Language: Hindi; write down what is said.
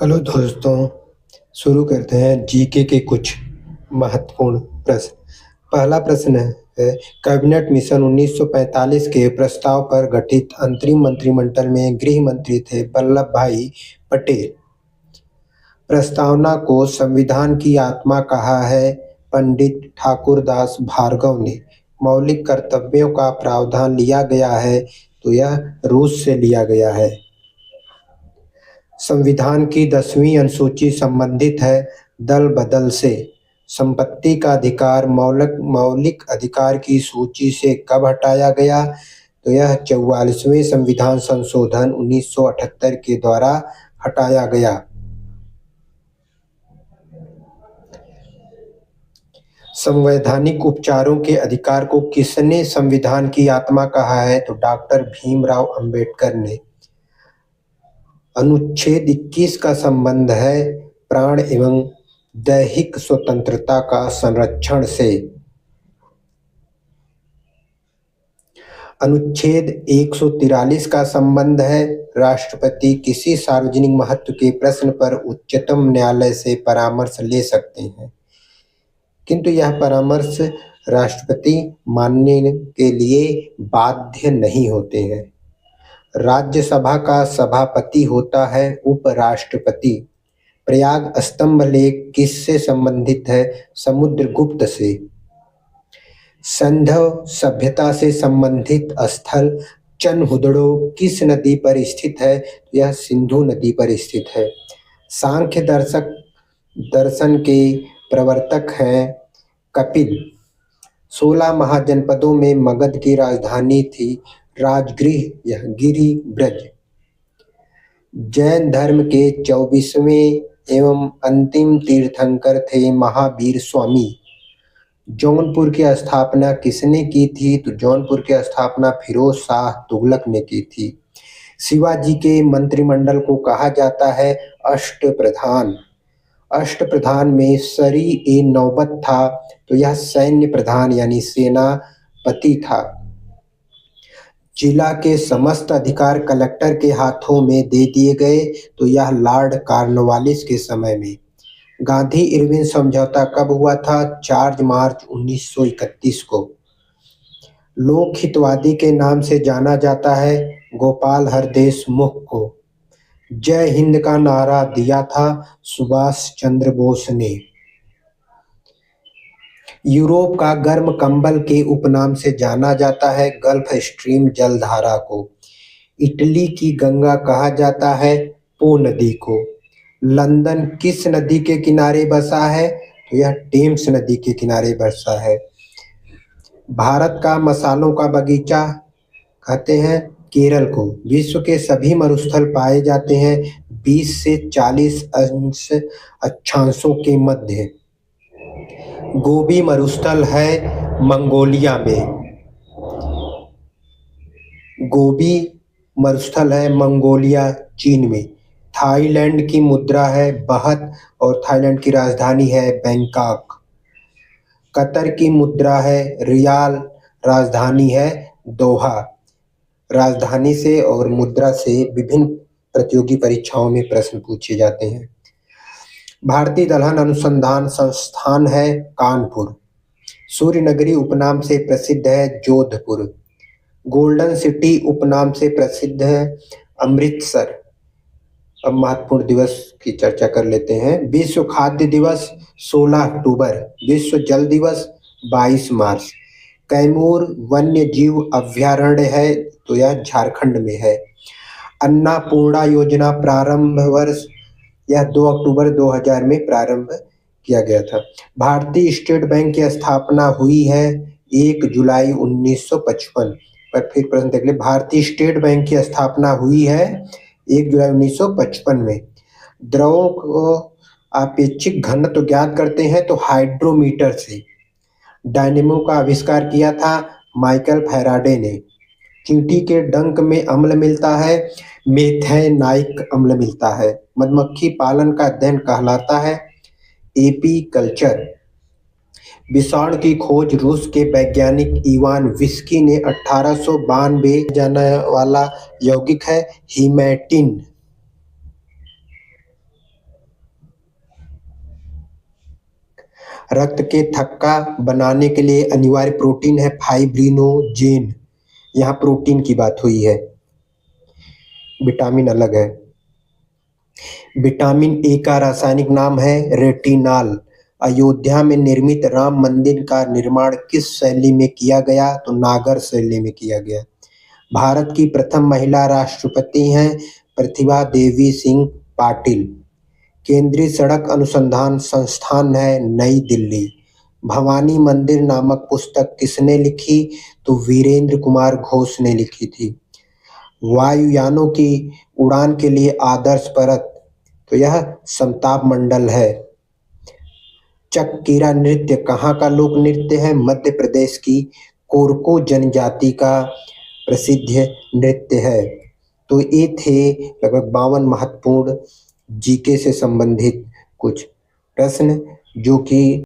हेलो दोस्तों, शुरू करते हैं जीके के कुछ महत्वपूर्ण प्रश्न। पहला प्रश्न है, कैबिनेट मिशन 1945 के प्रस्ताव पर गठित अंतरिम मंत्रिमंडल में गृह मंत्री थे वल्लभ भाई पटेल। प्रस्तावना को संविधान की आत्मा कहा है पंडित ठाकुरदास भार्गव ने। मौलिक कर्तव्यों का प्रावधान लिया गया है तो यह रूस से लिया गया है। संविधान की 10वीं अनुसूची संबंधित है दल बदल से। संपत्ति का अधिकार मौलिक अधिकार की सूची से कब हटाया गया तो यह 44वें संविधान संशोधन 1978 के द्वारा हटाया गया। संवैधानिक उपचारों के अधिकार को किसने संविधान की आत्मा कहा है तो डॉक्टर भीमराव अंबेडकर ने। अनुच्छेद 21 का संबंध है प्राण एवं दैहिक स्वतंत्रता का संरक्षण से। अनुच्छेद 143 का संबंध है राष्ट्रपति किसी सार्वजनिक महत्व के प्रश्न पर उच्चतम न्यायालय से परामर्श ले सकते हैं, किंतु यह परामर्श राष्ट्रपति मानने के लिए बाध्य नहीं होते हैं। राज्यसभा का सभापति होता है उपराष्ट्रपति। प्रयाग स्तंभ लेख किससे संबंधित है? समुद्रगुप्त से। सिंधु सभ्यता से संबंधित स्थल चनहुदड़ो किस नदी पर स्थित है? यह सिंधु नदी पर स्थित है। सांख्य दर्शन के प्रवर्तक हैं कपिल। 16 महाजनपदों में मगध की राजधानी थी राजगृह यह गिरिब्रज। जैन धर्म के 24वें एवं अंतिम तीर्थंकर थे महावीर स्वामी। जौनपुर की स्थापना किसने की थी तो जौनपुर की स्थापना फिरोज शाह तुगलक ने की थी। शिवाजी के मंत्रिमंडल को कहा जाता है अष्टप्रधान। अष्टप्रधान में सरी ए नौबत था तो यह सैन्य प्रधान यानी सेनापति था। जिला के समस्त अधिकार कलेक्टर के हाथों में दे दिए गए तो यह लॉर्ड कॉर्नवालिस के समय में। गांधी इरविन समझौता कब हुआ था? 4 मार्च 1931 को। लोक हितवादी के नाम से जाना जाता है गोपाल हरदेशमुख को। जय हिंद का नारा दिया था सुभाष चंद्र बोस ने। यूरोप का गर्म कंबल के उपनाम से जाना जाता है गल्फ स्ट्रीम जलधारा को। इटली की गंगा कहा जाता है पो नदी को। लंदन किस नदी के किनारे बसा है तो यह टेम्स नदी के किनारे बसा है। भारत का मसालों का बगीचा कहते हैं केरल को। विश्व के सभी मरुस्थल पाए जाते हैं 20 से 40 अंश अक्षांशों के मध्य। गोबी मरुस्थल है मंगोलिया में। गोबी मरुस्थल है मंगोलिया चीन में। थाईलैंड की मुद्रा है बहत और थाईलैंड की राजधानी है बैंकॉक। कतर की मुद्रा है रियाल, राजधानी है दोहा। राजधानी से और मुद्रा से विभिन्न प्रतियोगी परीक्षाओं में प्रश्न पूछे जाते हैं। भारतीय दलहन अनुसंधान संस्थान है कानपुर। सूर्य नगरी उपनाम से प्रसिद्ध है जोधपुर। गोल्डन सिटी उपनाम से प्रसिद्ध है अमृतसर। अब महत्वपूर्ण दिवस की चर्चा कर लेते हैं। विश्व खाद्य दिवस 16 अक्टूबर। विश्व जल दिवस 22 मार्च। कैमूर वन्य जीव अभ्यारण्य है तो यह झारखंड में है। अन्नपूर्णा योजना प्रारंभ वर्ष यह 2 अक्टूबर 2000 में प्रारंभ किया गया था। भारतीय स्टेट बैंक की स्थापना हुई है 1 जुलाई 1955। पर फिर प्रश्न देख ले, भारतीय स्टेट बैंक की स्थापना हुई है 1 जुलाई 1955 में। द्रवों को आपेक्षिक घनत्व ज्ञात करते हैं तो हाइड्रोमीटर से। डायनेमो का आविष्कार किया था माइकल फैराडे ने। चींटी के डंक में अम्ल मिलता है मेथेनाइक अम्ल मिलता है। मधुमक्खी पालन का अध्ययन कहलाता है एपीकल्चर। विषाणु की खोज रूस के वैज्ञानिक इवान विस्की ने 1892 जाने वाला यौगिक है हीमैटिन। रक्त के थक्का बनाने के लिए अनिवार्य प्रोटीन है फाइब्रिनोजेन। यहाँ प्रोटीन की बात हुई है, विटामिन अलग है। विटामिन ए का रासायनिक नाम है रेटिनॉल। अयोध्या में निर्मित राम मंदिर का निर्माण किस शैली में किया गया? तो नागर शैली में किया गया। भारत की प्रथम महिला राष्ट्रपति हैं प्रतिभा देवी सिंह पाटिल। केंद्रीय सड़क अनुसंधान संस्थान है नई दिल्ली। भवानी मंदिर नामक पुस्तक किसने लिखी? तो वीरेंद्र कुमार घोष ने लिखी थी। वायुयानों की उड़ान के लिए आदर्श परत, तो यह समताप मंडल है। चक्कीरा नृत्य कहाँ का लोक नृत्य है? मध्य प्रदेश की कोरको जनजाति का प्रसिद्ध नृत्य है। तो ये थे लगभग 52 महत्वपूर्ण जीके से संबंधित कुछ प्रश्न जो कि